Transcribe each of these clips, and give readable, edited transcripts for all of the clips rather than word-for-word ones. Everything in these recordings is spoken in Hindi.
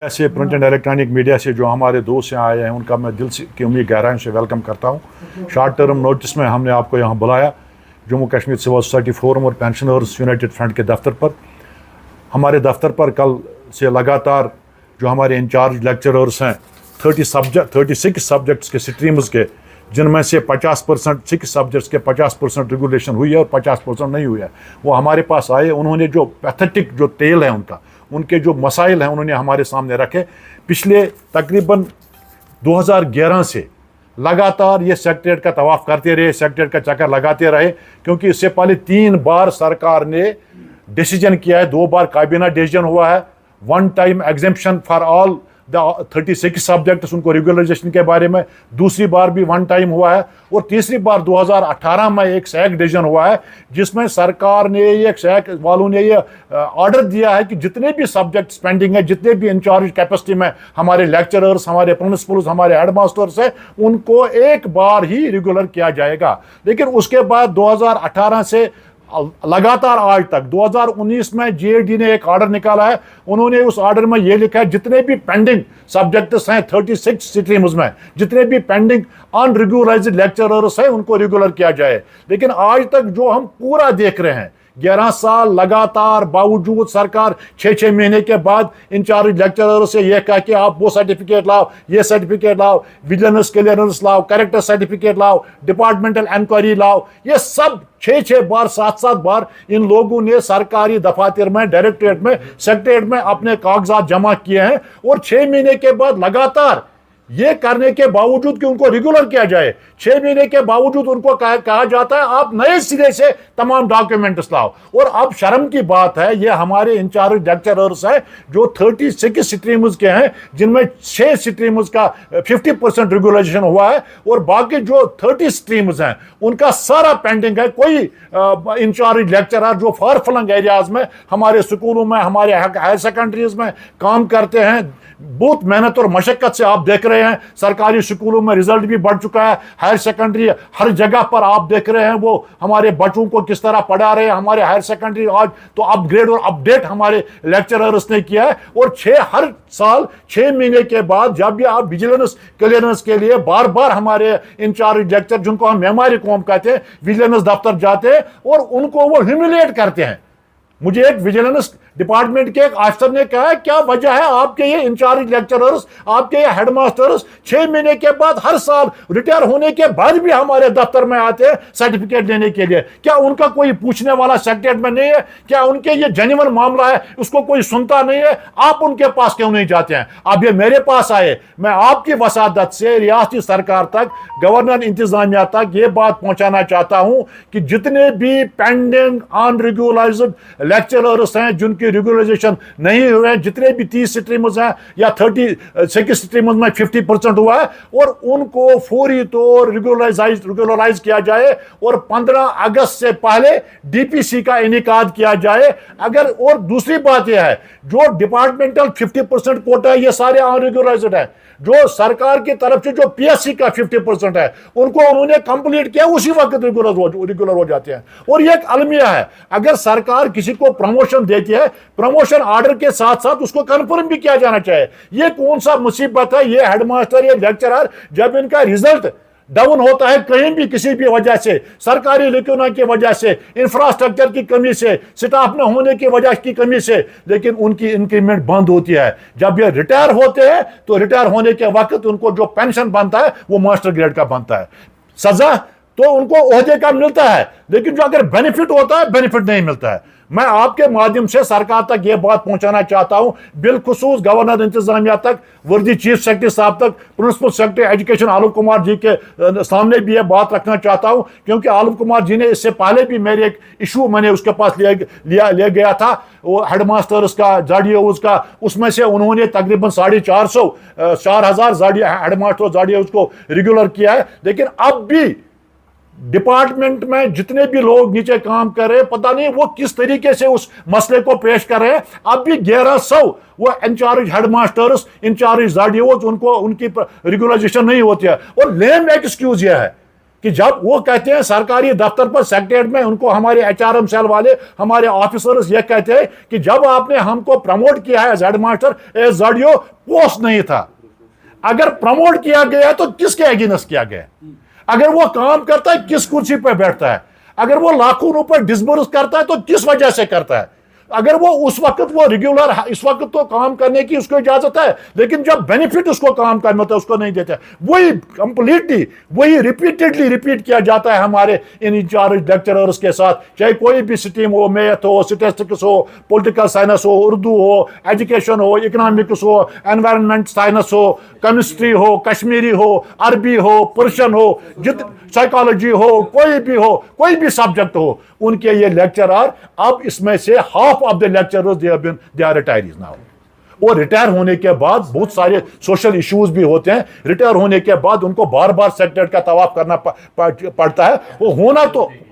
ऐसे प्रिंट एंड इलेक्ट्रॉनिक मीडिया से जो हमारे दोस्त यहाँ आए हैं उनका मैं दिल से की उम्मीद गहराई से वेलकम करता हूँ। शॉर्ट टर्म नोटिस में हमने आपको यहाँ बुलाया Jammu Kashmir civil society forum और पेंशनर्स यूनाइटेड फ्रंट के दफ्तर पर। हमारे दफ्तर पर कल से लगातार जो हमारे इंचार्ज लेक्चरर्स हैं 36 सब्जेक्ट्स के स्ट्रीम्स के, जिनमें से 50% 6 सब्जेक्ट्स के 50% रेगुलेशन हुई है और 50% नहीं हुई है, वो हमारे पास आए। उन्होंने जो पैथेटिक जो टेल है उनके जो मसाइल हैं उन्होंने हमारे सामने रखे। पिछले तकरीबन 2011 से लगातार ये सेक्रेटरीट का तवाफ़ करते रहे, सेक्रेटरीट का चक्कर लगाते रहे, क्योंकि इससे पहले 3 बार सरकार ने डिसीजन किया है, 2 बार काबीना डिसीजन हुआ है, 1 time exemption for all the 36 subjects उनको रेगुलराइजेशन के बारे में, दूसरी बार भी 1 टाइम हुआ है और तीसरी बार 2018 में एक सैक डिसीजन हुआ है जिसमें सरकार ने एक सैक वालों ने ये ऑर्डर दिया है कि जितने भी सब्जेक्ट्स पेंडिंग है, जितने भी इंचार्ज कैपेसिटी में हमारे लेक्चरर्स, हमारे प्रिंसिपल्स, हमारे हेडमास्टर्स हैं, उनको एक बार ही रेगुलर किया जाएगा। लेकिन उसके बाद 2018 से लगातार आज तक 2019 में जेएडी ने एक ऑर्डर निकाला है। उन्होंने उस ऑर्डर में यह लिखा है जितने भी पेंडिंग सब्जेक्ट्स हैं 36 स्ट्रीम्स में, जितने भी पेंडिंग अनरेगुलराइज्ड लेक्चरर्स हैं उनको रेगुलर किया जाए। लेकिन आज तक जो हम पूरा देख रहे हैं 11 साल लगातार बावजूद सरकार 6-6 महीने के बाद इंचार्ज लेक्चरर से यह कहा कि आप वो सर्टिफिकेट लाओ, ये सर्टिफिकेट लाओ, विजिलेंस क्लियरेंस लाओ, कैरेक्टर सर्टिफिकेट लाओ, डिपार्टमेंटल इंक्वायरी लाओ, ये सब 6-6 बार 7-7 बार इन लोगों ने सरकारी दफातर में, डायरेक्टरेट में, सेक्रेटरीट में अपने कागजात जमा किए हैं। और 6 महीने के बाद लगातार ये करने के बावजूद कि उनको रेगुलर किया जाए, 6 महीने के बावजूद उनको कहा जाता है आप नए सिरे से तमाम डॉक्यूमेंट्स लाओ। और अब शर्म की बात है, ये हमारे इंचार्ज लेक्चरर्स हैं जो 36 स्ट्रीम्स के हैं, जिनमें 6 स्ट्रीम्स का 50% रेगुलेशन हुआ है और बाकी जो 30 स्ट्रीम्स हैं उनका सारा पेंडिंग है। कोई इंचार्ज लेक्चरर जो फार फ्लंग एरियाज में हमारे स्कूलों में, हमारे हायर सेकेंडरीज में काम करते हैं, बहुत मेहनत और मशक्कत से आप देख रहे हैं सरकारी स्कूलों में रिजल्ट भी बढ़ चुका है, हायर सेकेंडरी हर जगह पर आप देख रहे हैं वो हमारे बच्चों को किस तरह पढ़ा रहे हैं। हमारे हायर सेकेंडरी आज तो अपग्रेड और अपडेट हमारे लेक्चरर्स ने किया है। और हर साल 6 महीने के बाद जब भी आप विजिलेंस क्लियरेंस के लिए बार बार हमारे इंचार्ज लेक्चर, जिनको हम मेमारी कौम कहते हैं, विजिलेंस दफ्तर जाते हैं और उनको वो ह्यूमिलिएट करते हैं। मुझे एक विजिलेंस डिपार्टमेंट के एक अफसर ने कहा क्या वजह है आपके ये इंचार्ज लेक्चरर्स, आपके ये हेडमास्टर्स 6 महीने के बाद हर साल रिटायर होने के बाद भी हमारे दफ्तर में आते हैं सर्टिफिकेट लेने के लिए? क्या उनका कोई पूछने वाला सेक्रेटरीट में नहीं है? क्या उनके ये जेन्युइन मामला है उसको कोई सुनता नहीं है? आप उनके पास क्यों नहीं जाते हैं? अब ये मेरे पास आए, मैं आपकी वसादत से रियासती सरकार तक, गवर्नर इंतजामिया तक ये बात पहुंचाना चाहता हूं कि जितने भी पेंडिंग अनरेगुलराइज्ड लेक्चरर्स हैं जिनकी रेगुलराइजेशन नहीं हुए, जितने भी 30 स्ट्रीम्स हैं या 36 स्ट्रीम्स में 50% हुआ है, और उनको फौरी तौर रेगुलराइज किया जाए और 15 अगस्त से पहले डीपीसी का इनेकाद किया जाए। अगर और दूसरी बात यह है जो डिपार्टमेंटल 50% कोटा है ये सारे अनरेगुलराइज्ड है, जो सरकार की तरफ से जो पीएससी का 50% है उनको उन्होंने कंप्लीट किया उसी वक्त रेगुलर हो जाते हैं। और ये एक अलमिया है, अगर सरकार किसी को प्रमोशन देती है प्रमोशन ऑर्डर के साथ साथ उसको कंफर्म भी किया जाना चाहिए। ये कौन सा मुसीबत है ये हेडमास्टर, ये लेक्चरर जब इनका रिजल्ट डाउन होता है कहीं भी किसी भी वजह से, सरकारी लेकिन की वजह से, इंफ्रास्ट्रक्चर की कमी से, स्टाफ न होने की वजह की कमी से, लेकिन उनकी इंक्रीमेंट बंद होती है। जब ये रिटायर होते हैं तो रिटायर होने के वक्त उनको जो पेंशन बनता है वो मास्टर ग्रेड का बनता है। सजा तो उनको ओहदे का मिलता है, लेकिन जो अगर बेनिफिट होता है बेनिफिट नहीं मिलता है। मैं आपके माध्यम से सरकार तक यह बात पहुंचाना चाहता हूं, बिलखुसूस गवर्नर इंतजामिया तक, वर्दी चीफ सेक्रेटरी साहब तक, principal secretary education Alok Kumar ji के सामने भी यह बात रखना चाहता हूं, क्योंकि आलोक कुमार जी ने इससे पहले भी मेरे एक इशू मैंने उसके पास ले गया था, वो हेडमास्टर्स का, जाडियोज का, उसमें से उन्होंने तकरीबन 4,500 हेडमास्टर जाडियोज को रेगुलर किया है। लेकिन अब भी डिपार्टमेंट में जितने भी लोग नीचे काम कर रहे हैं पता नहीं वो किस तरीके से उस मसले को पेश कर रहे हैं। अब भी 1100 वो इंचार्ज हेडमास्टर्स, इंचार्ज जाडियोज, उनको उनकी रेगुलराइजेशन नहीं होती है। और लेम एक्सक्यूज यह है कि जब वो कहते हैं सरकारी दफ्तर पर सेक्रेटरीट में उनको हमारे एचआरएम सेल वाले हमारे ऑफिसर्स ये कहते हैं कि जब आपने हमको प्रमोट किया है जेड मास्टर एज जडियो पोस्ट नहीं था। अगर प्रमोट किया गया तो किसके अगेंस्ट किया गया? अगर वो काम करता है किस कुर्सी पर बैठता है? अगर वो लाखों रुपए डिसबर्स करता है तो किस वजह से करता है? अगर वो उस वक्त वो रेगुलर इस वक्त तो काम करने की उसको इजाजत है, लेकिन जब बेनिफिट उसको काम करना होता है उसको नहीं देते। वही कंप्लीटली वही रिपीटेडली रिपीट किया जाता है हमारे इन इंचार्ज लेक्चरर्स के साथ, चाहे कोई भी स्ट्रीम हो, मैथ हो, स्टैटिस्टिक्स हो, पॉलिटिकल साइंस हो, उर्दू हो, एजुकेशन हो, इकोनॉमिक्स हो, एनवायरनमेंट साइंस हो, केमिस्ट्री हो, कश्मीरी हो, अरबी हो, पर्शियन हो, साइकोलॉजी हो, कोई भी सब्जेक्ट हो, उनके ये लेक्चरर अब इसमें से half of the lecturers they are retirees now. वो रिटायर होने के बाद बहुत सारे सोशल इश्यूज भी होते हैं। रिटायर होने के बाद उनको बार बार सेक्रेटरीट का तवाफ करना पड़ता है। वो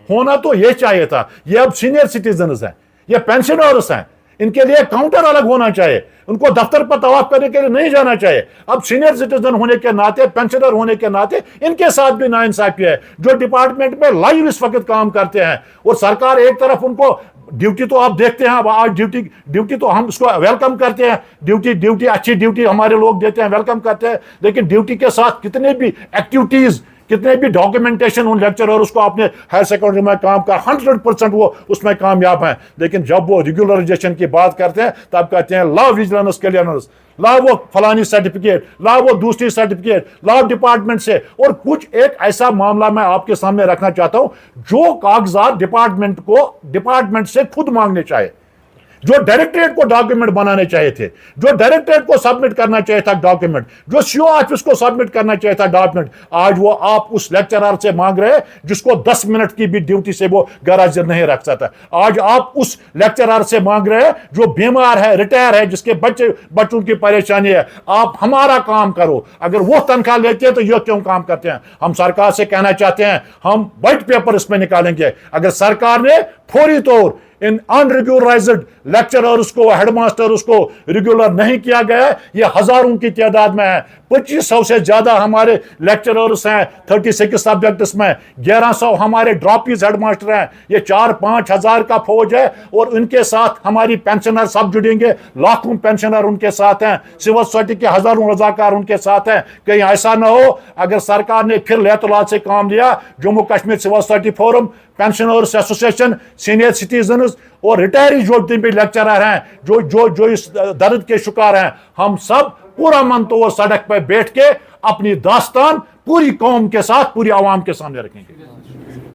होना तो ये चाहिए था। ये अब सीनियर सिटीजन्स हैं, ये पेंशनर्स हैं, इनके लिए काउंटर अलग होना चाहिए, उनको दफ्तर पर तवाफ करने के लिए नहीं जाना चाहिए। अब सीनियर सिटीजन होने के नाते, पेंशनर होने के नाते इनके साथ भी नाइंसाफी है, जो डिपार्टमेंट में लाइव इस वक्त काम करते हैं। और सरकार एक तरफ उनको ड्यूटी तो आप देखते हैं, अब आज ड्यूटी तो हम उसको वेलकम करते हैं, ड्यूटी अच्छी ड्यूटी हमारे लोग देते हैं, वेलकम करते हैं, लेकिन ड्यूटी के साथ कितने भी एक्टिविटीज, कितने भी डॉक्यूमेंटेशन उन लेक्चरर उसको अपने हायर सेकेंडरी में काम कर 100% वो उसमें कामयाब हैं। लेकिन जब वो रेगुलराइजेशन की बात करते हैं तब कहते हैं लॉ विजिलेंस क्लियरेंस, ला वो फलानी सर्टिफिकेट, ला वो दूसरी सर्टिफिकेट, लॉ डिपार्टमेंट से। और कुछ एक ऐसा मामला मैं आपके सामने रखना चाहता हूं जो कागजात डिपार्टमेंट से खुद मांगने चाहिए, जो डायरेक्टरेट को डॉक्यूमेंट बनाने चाहिए थे, जो डायरेक्टरेट को सबमिट करना चाहिए था डॉक्यूमेंट, जो सीओ ऑफिस को सबमिट करना चाहिए था डॉक्यूमेंट, आज वो आप उस लेक्चरर से मांग रहे हैं जिसको 10 मिनट की भी ड्यूटी से वो घर हाजिर नहीं रख सकता। आज आप उस लेक्चरर से मांग रहे हैं जो बीमार है, रिटायर है, जिसके बच्चों की परेशानी है। आप हमारा काम करो। अगर वो तनख्वाह लेते हैं तो ये क्यों काम करते हैं? हम सरकार से कहना चाहते हैं, हम व्हाइट पेपर इसमें निकालेंगे। अगर सरकार ने फौरी तौर इन अनरेगुलराइज्ड लेक्चरर्स को, हेडमास्टर्स को रेगुलर नहीं किया गया, ये हजारों की तादाद में है। 2500 से ज्यादा हमारे लेक्चरर्स हैं 36 सब्जेक्ट्स में, 1100 हमारे ड्रॉपीज हेडमास्टर हैं। ये 4-5 हजार का फौज है और उनके साथ हमारी पेंशनर सब जुड़ेंगे, लाखों पेंशनर उनके साथ हैं, सिविल सोसाइटी के हजारों रजाकार उनके साथ हैं। कहीं ऐसा ना हो अगर सरकार ने फिर लेतलात से काम लिया, Jammu Kashmir civil society forum, pensioners association, senior citizen और रिटायरी जो भी लेक्चरर हैं, जो इस दर्द के शिकार हैं, हम सब पूरा मन तो वो सड़क पर बैठ के अपनी दास्तान पूरी कौम के साथ, पूरी आवाम के सामने रखेंगे।